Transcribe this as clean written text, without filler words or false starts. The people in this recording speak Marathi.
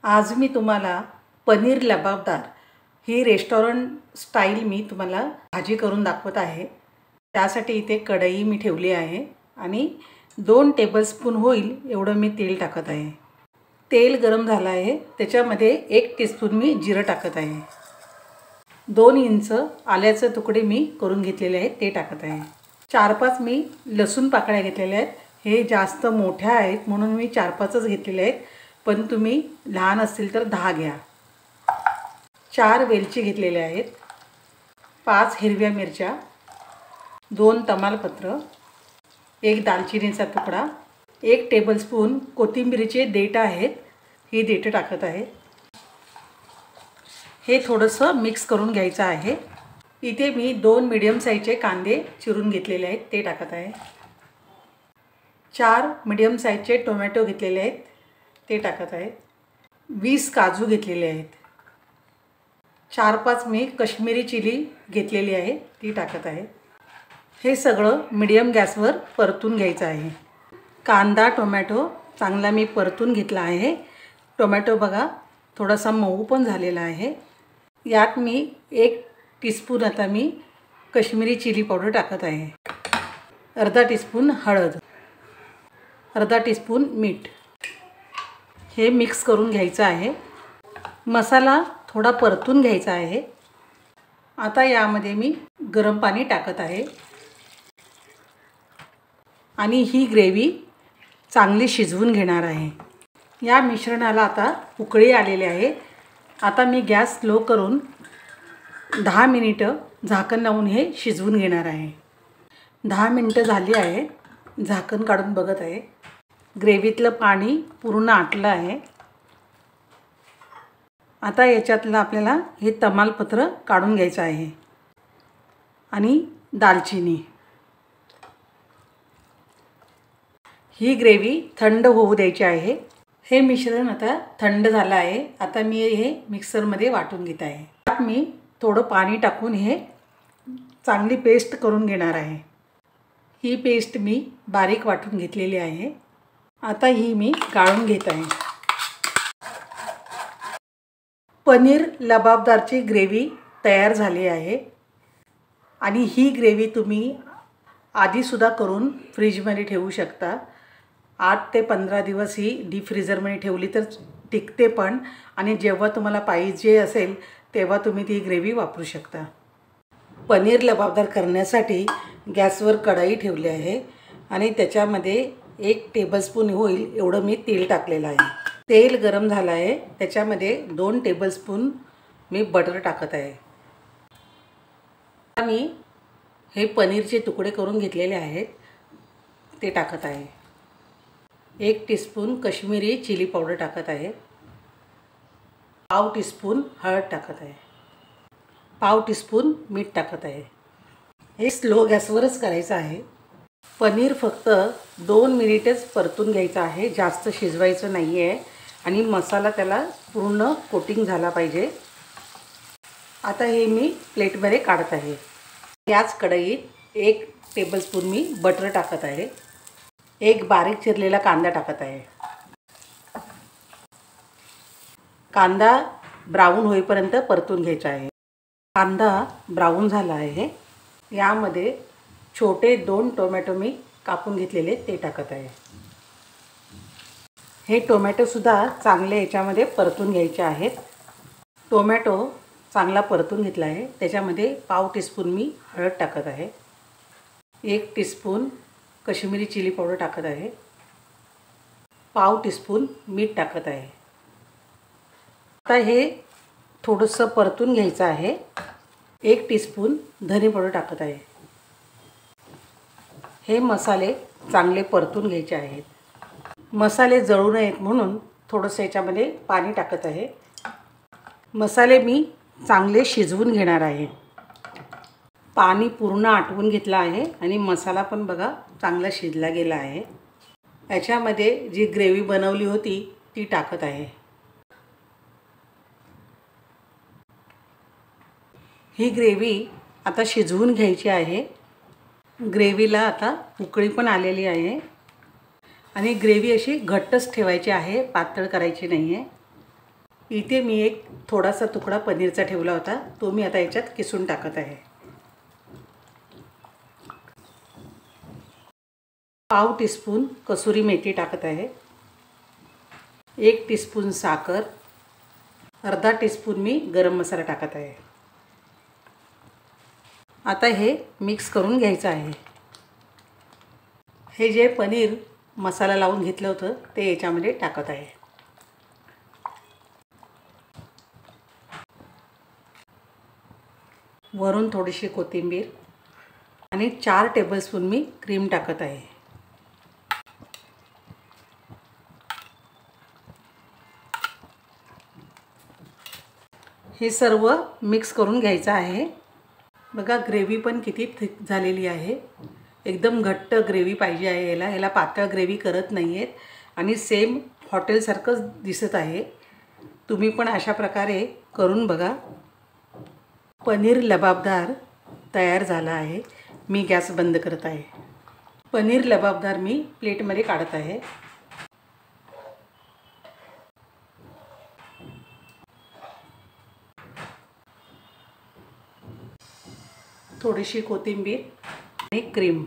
आज मी तुम्हाला पनीर लबाबदार ही रेस्टॉरंट स्टाईल मी तुम्हाला भाजी करून दाखवत आहे। त्यासाठी इथे कढई मी ठेवली आहे आणि 2 टेबलस्पून होईल एवढं मी तेल टाकत आहे। तेल गरम झालं आहे, त्याच्यामध्ये 1 टीस्पून मी जिरं टाकत आहे। 2 इंच आल्याचे तुकडे मी करून घेतलेले आहेत ते टाकत आहे। 4-5 मी लसूण पाकळ्या घेतलेल्या आहेत। हे जास्त मोठ्या आहेत म्हणून मी 4-5च घेतलेले आहेत, पण तुम्ही लहान असतील तर 10 घ्या। 4 वेलची घेतलेल्या आहेत, 5 हिरव्या मिरच्या, 2 तमालपत्र, 1 दालचिनीचा तुकडा, 1 टेबलस्पून कोथिंबीरीचे देठ आहेत, ही देठ टाकत आहे। हे थोडंसं मिक्स करून घ्यायचं आहे। इथे मी 2 मीडियम साईजचे कांदे चिरून घेतलेले आहेत ते टाकत आहे। 4 मीडियम साईजचे टोमॅटो घेतलेले आहेत ते टाकत आहे। 20 काजू घेतलेले आहेत। 4-5 मी काश्मीरी चिली घेतलेली आहे ती टाकत आहे। हे सगळं मीडियम गॅसवर परतून घ्यायचं आहे। कांदा टोमॅटो चांगला मी परतून घेतला आहे। टोमॅटो बघा थोडासा मऊ पण झालेला आहे। यात मी 1 टीस्पून आता मी काश्मीरी चिली पावडर टाकत आहे। अर्धा टीस्पून हळद, अर्धा टीस्पून मीठ, हे मिक्स करून घ्यायचं आहे। मसाला थोडा परतून घ्यायचा आहे। आता यामध्ये मी गरम पाणी टाकत आहे आणि ही ग्रेव्ही चांगली शिजवून घेणार आहे। या मिश्रणाला आता उकळी आलेली आहे। आता मी गॅस स्लो करून 10 मिनिटं झाकण लावून हे शिजवून घेणार आहे। 10 मिनिटं झाली आहे, झाकण काढून बघत आहे। ग्रेव्हीतलं पाणी पूर्ण आटलं आहे। आता याच्यातलं आपल्याला हे तमालपत्र काढून घ्यायचं आहे आणि दालचिनी। ही ग्रेव्ही थंड होऊ द्यायची आहे। हे मिश्रण आता थंड झालं आहे। आता मी हे मिक्सरमध्ये वाटून घेत आहे। त्यात मी थोडं पाणी टाकून हे चांगली पेस्ट करून घेणार आहे। ही पेस्ट मी बारीक वाटून घेतलेली आहे। आता ही मी गाळून घेत आहे। पनीर लबाबदारची ग्रेव्ही तयार झाली आहे आणि ही ग्रेव्ही तुम्ही आधीसुद्धा करून फ्रीजमध्ये ठेवू शकता। 8 ते 15 दिवस ही डीप फ्रीझरमध्ये ठेवली तर टिकते पण, आणि जेव्हा तुम्हाला पाहिजे असेल तेव्हा तुम्ही ती ग्रेव्ही वापरू शकता। पनीर लबाबदार करण्यासाठी गॅसवर कढई ठेवली आहे आणि त्याच्यामध्ये 1 टेबलस्पून होईल एवढं मी तेल टाकलेलं आहे। तेल गरम झालं आहे, त्याच्यामध्ये 2 टेबलस्पून मी बटर टाकत आहे। मी हे पनीरचे तुकडे करून घेतलेले आहेत ते टाकत आहे। 1 टीस्पून काश्मीरी चिली पावडर टाकत आहे। पाव टीस्पून हळद टाकत आहे। पाव टीस्पून मीठ टाकत आहे। हे स्लो गॅसवरच करायचं आहे। पनीर फक्त 2 मिनिटच परतून घ्यायचं आहे, जास्त शिजवायचं नाही आहे आणि मसाला त्याला पूर्ण कोटिंग झाला पाहिजे। आता हे मी प्लेटमध्ये काढत आहे। याच कढईत 1 टेबलस्पून मी बटर टाकत आहे। 1 बारीक चिरलेला कांदा टाकत आहे। कांदा ब्राऊन होईपर्यंत परतून घ्यायचा आहे। कांदा ब्राऊन झाला आहे। यामध्ये छोटे 2 टोमॅटो मी कापून घेतलेले ते टाकत आहे। हे टोमॅटोसुद्धा चांगले याच्यामध्ये परतून घ्यायचे आहेत। टोमॅटो चांगला परतून घेतला आहे, त्याच्यामध्ये पाव टीस्पून मी हळद टाकत आहे। 1 टीस्पून काश्मीरी चिली पावडर टाकत आहे। पाव टीस्पून मीठ टाकत आहे। आता हे थोडंसं परतून घ्यायचं आहे। 1 टीस्पून धने पावडर टाकत आहे। हे मसाले चांगले परतून घ्यायचे आहेत। मसाले जळू नयेत म्हणून थोडंसं याच्यामध्ये पाणी टाकत आहे। मसाले मी चांगले शिजवून घेणार आहे। पाणी पूर्ण आटवून घेतलं आहे आणि मसाला पण बघा चांगला शिजला गेला आहे। याच्यामध्ये जी ग्रेव्ही बनवली होती ती टाकत आहे। ही ग्रेव्ही आता शिजवून घ्यायची आहे। ग्रेव्हीला आता उकळी पण आलेली आहे आणि ग्रेव्ही अशी घट्टच ठेवायची आहे, पातळ करायची नाही आहे। इथे मी एक थोडासा तुकडा पनीरचा ठेवला होता, तो मी आता याच्यात किसून टाकत आहे. पाव टीस्पून कसुरी मेथी टाकत आहे. 1 टीस्पून साखर, अर्धा टीस्पून मी गरम मसाला टाकत आहे. आता हे मिक्स करून घ्यायचं आहे. हे जे पनीर मसाला लावून घेतलं होतं ते याच्यामध्ये टाकत आहे. वरून थोडीशी कोथिंबीर आणि 4 टेबलस्पून मी क्रीम टाकत आहे. हे सर्व मिक्स करून घ्यायचं आहे. बघा ग्रेव्ही पण किती थिक झालेली आहे. एकदम घट्ट ग्रेव्ही पाहिजे आहे याला पातळ ग्रेव्ही करत नाही आहेत आणि सेम हॉटेलसारखंच दिसत आहे. तुम्ही पण अशा प्रकारे करून बघा. पनीर लबाबदार तयार झाला आहे. मी गॅस बंद करत आहे. पनीर लबाबदार मी प्लेटमध्ये काढत आहे. थोडीशी कोथिंबीर आणि क्रीम.